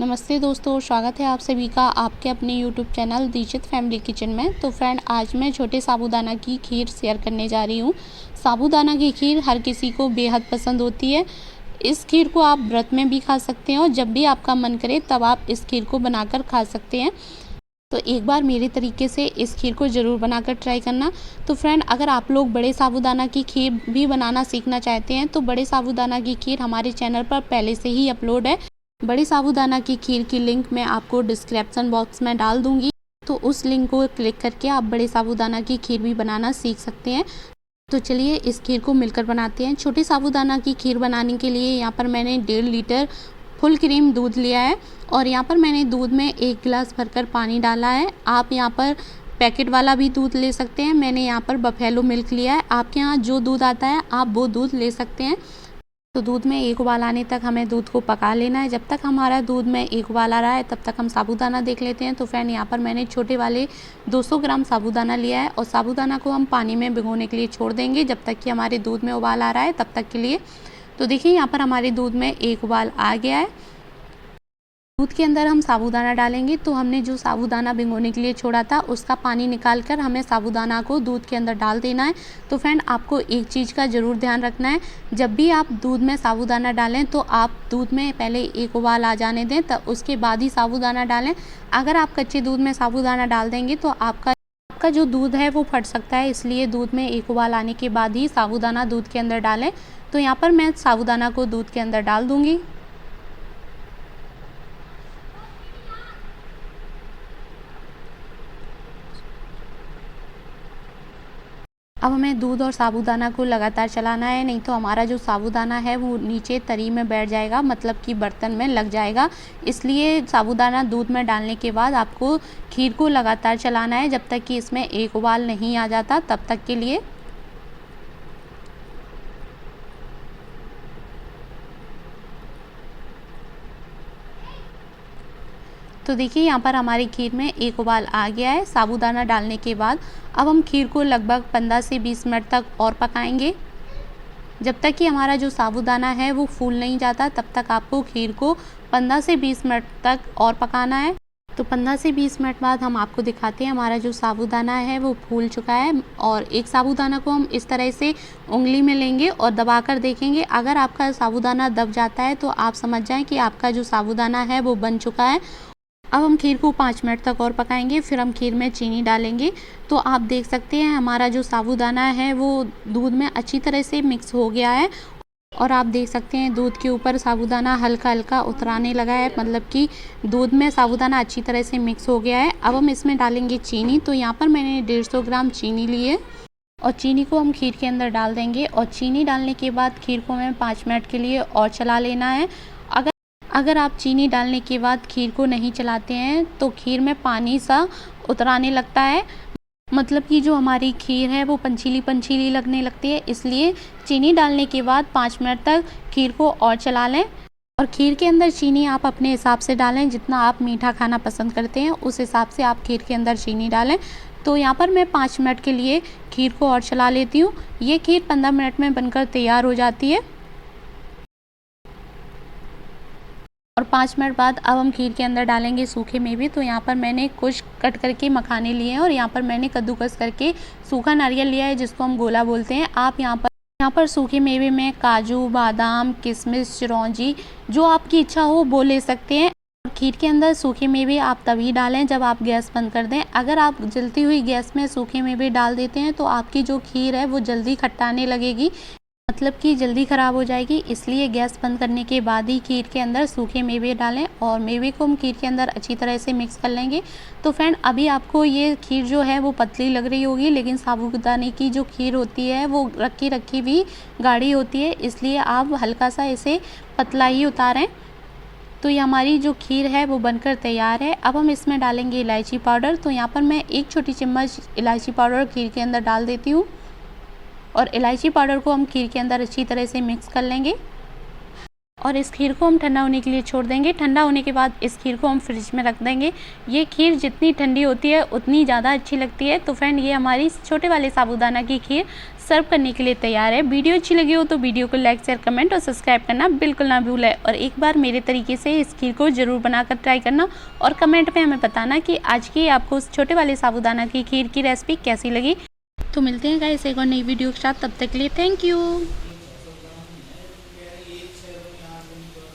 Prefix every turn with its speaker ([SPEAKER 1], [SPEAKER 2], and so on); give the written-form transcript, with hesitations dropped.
[SPEAKER 1] नमस्ते दोस्तों, स्वागत है आप सभी का आपके अपने YouTube channel Dixit family kitchen में। तो फ्रेंड, आज मैं छोटे साबूदाना की खीर शेयर करने जा रही हूँ। साबूदाना की खीर हर किसी को बेहद पसंद होती है। इस खीर को आप व्रत में भी खा सकते हैं और जब भी आपका मन करे तब आप इस खीर को बनाकर खा सकते हैं। तो एक बार मेरे तरीके से इस खीर को ज़रूर बनाकर ट्राई करना। तो फ्रेंड, अगर आप लोग बड़े साबूदाना की खीर भी बनाना सीखना चाहते हैं तो बड़े साबूदाना की खीर हमारे चैनल पर पहले से ही अपलोड है। बड़ी साबूदाना की खीर की लिंक मैं आपको डिस्क्रिप्शन बॉक्स में डाल दूंगी, तो उस लिंक को क्लिक करके आप बड़े साबूदाना की खीर भी बनाना सीख सकते हैं। तो चलिए इस खीर को मिलकर बनाते हैं। छोटे साबूदाना की खीर बनाने के लिए यहाँ पर मैंने 1.5 लीटर फुल क्रीम दूध लिया है और यहाँ पर मैंने दूध में 1 गिलास भरकर पानी डाला है। आप यहाँ पर पैकेट वाला भी दूध ले सकते हैं। मैंने यहाँ पर बफेलो मिल्क लिया है। आपके यहाँ जो दूध आता है आप वो दूध ले सकते हैं। तो दूध में 1 उबाल आने तक हमें दूध को पका लेना है। जब तक हमारा दूध में 1 उबाल आ रहा है तब तक हम साबूदाना देख लेते हैं। तो फ्रेंड, यहाँ पर मैंने छोटे वाले 200 ग्राम साबूदाना लिया है और साबूदाना को हम पानी में भिगोने के लिए छोड़ देंगे जब तक कि हमारे दूध में उबाल आ रहा है तब तक के लिए। तो देखिए यहाँ पर हमारे दूध में 1 उबाल आ गया है। दूध के अंदर हम साबूदाना डालेंगे। तो हमने जो साबूदाना भिगोने के लिए छोड़ा था उसका पानी निकाल कर हमें साबूदाना को दूध के अंदर डाल देना है। तो फ्रेंड, आपको एक चीज़ का ज़रूर ध्यान रखना है, जब भी आप दूध में साबूदाना डालें तो आप दूध में पहले 1 उबाल आ जाने दें, तब उसके बाद ही साबूदाना डालें। अगर आप कच्चे दूध में साबूदाना डाल देंगे तो आपका जो दूध है वो फट सकता है, इसलिए दूध में 1 उबाल आने के बाद ही साबूदाना दूध के अंदर डालें। तो यहाँ पर मैं साबूदाना को दूध के अंदर डाल दूँगी। अब हमें दूध और साबूदाना को लगातार चलाना है, नहीं तो हमारा जो साबूदाना है वो नीचे तरी में बैठ जाएगा, मतलब कि बर्तन में लग जाएगा। इसलिए साबूदाना दूध में डालने के बाद आपको खीर को लगातार चलाना है जब तक कि इसमें 1 उबाल नहीं आ जाता, तब तक के लिए। तो देखिए यहाँ पर हमारी खीर में 1 उबाल आ गया है साबूदाना डालने के बाद। अब हम खीर को लगभग 15 से 20 मिनट तक और पकाएंगे। जब तक कि हमारा जो साबूदाना है वो फूल नहीं जाता तब तक आपको खीर को 15 से 20 मिनट तक और पकाना है। तो 15 से 20 मिनट बाद हम आपको दिखाते हैं हमारा जो साबूदाना है वो फूल चुका है। और एक साबूदाना को हम इस तरह से उंगली में लेंगे और दबाकर देखेंगे। अगर आपका साबूदाना दब जाता है तो आप समझ जाएं कि आपका जो साबूदाना है वो बन चुका है। अब हम खीर को 5 मिनट तक और पकाएंगे, फिर हम खीर में चीनी डालेंगे। तो आप देख सकते हैं हमारा जो साबूदाना है वो दूध में अच्छी तरह से मिक्स हो गया है और आप देख सकते हैं दूध के ऊपर साबूदाना हल्का हल्का उतराने लगा है, मतलब कि दूध में साबूदाना अच्छी तरह से मिक्स हो गया है। अब हम इसमें डालेंगे चीनी। तो यहाँ पर मैंने 150 ग्राम चीनी ली है और चीनी को हम खीर के अंदर डाल देंगे। और चीनी डालने के बाद खीर को हमें 5 मिनट के लिए और चला लेना है। अगर आप चीनी डालने के बाद खीर को नहीं चलाते हैं तो खीर में पानी सा उतराने लगता है, मतलब कि जो हमारी खीर है वो पंचीली पंचीली लगने लगती है। इसलिए चीनी डालने के बाद 5 मिनट तक खीर को और चला लें। और खीर के अंदर चीनी आप अपने हिसाब से डालें, जितना आप मीठा खाना पसंद करते हैं उस हिसाब से आप खीर के अंदर चीनी डालें। तो यहाँ पर मैं 5 मिनट के लिए खीर को और चला लेती हूँ। ये खीर 15 मिनट में बनकर तैयार हो जाती है। और 5 मिनट बाद अब हम खीर के अंदर डालेंगे सूखे मेवे। तो यहाँ पर मैंने कुछ कट करके मखाने लिए हैं और यहाँ पर मैंने कद्दूकस करके सूखा नारियल लिया है जिसको हम गोला बोलते हैं। आप यहाँ पर सूखे मेवे में काजू, बादाम, किशमिश, चिरौंजी, जो आपकी इच्छा हो वो ले सकते हैं। और खीर के अंदर सूखे मेवे आप तभी डालें जब आप गैस बंद कर दें। अगर आप जलती हुई गैस में सूखे मेवे डाल देते हैं तो आपकी जो खीर है वो जल्दी खट्टाने लगेगी, मतलब कि जल्दी ख़राब हो जाएगी। इसलिए गैस बंद करने के बाद ही खीर के अंदर सूखे मेवे डालें और मेवे को हम खीर के अंदर अच्छी तरह से मिक्स कर लेंगे। तो फ्रेंड, अभी आपको ये खीर जो है वो पतली लग रही होगी, लेकिन साबूदाने की जो खीर होती है वो रखी रखी भी गाढ़ी होती है, इसलिए आप हल्का सा इसे पतला ही उतारें। तो ये हमारी जो खीर है वो बनकर तैयार है। अब हम इसमें डालेंगे इलायची पाउडर। तो यहाँ पर मैं 1 छोटी चम्मच इलायची पाउडर खीर के अंदर डाल देती हूँ और इलायची पाउडर को हम खीर के अंदर अच्छी तरह से मिक्स कर लेंगे। और इस खीर को हम ठंडा होने के लिए छोड़ देंगे। ठंडा होने के बाद इस खीर को हम फ्रिज में रख देंगे। ये खीर जितनी ठंडी होती है उतनी ज़्यादा अच्छी लगती है। तो फ्रेंड, ये हमारी छोटे वाले साबूदाना की खीर सर्व करने के लिए तैयार है। वीडियो अच्छी लगी हो तो वीडियो को लाइक, शेयर, कमेंट और सब्सक्राइब करना बिल्कुल ना भूलें। और एक बार मेरे तरीके से इस खीर को ज़रूर बनाकर ट्राई करना और कमेंट में हमें बताना कि आज की आपको उस छोटे वाले साबूदाना की खीर की रेसिपी कैसी लगी। तो मिलते हैं गाइस एक और नई वीडियो के साथ, तब तक के लिए थैंक यू।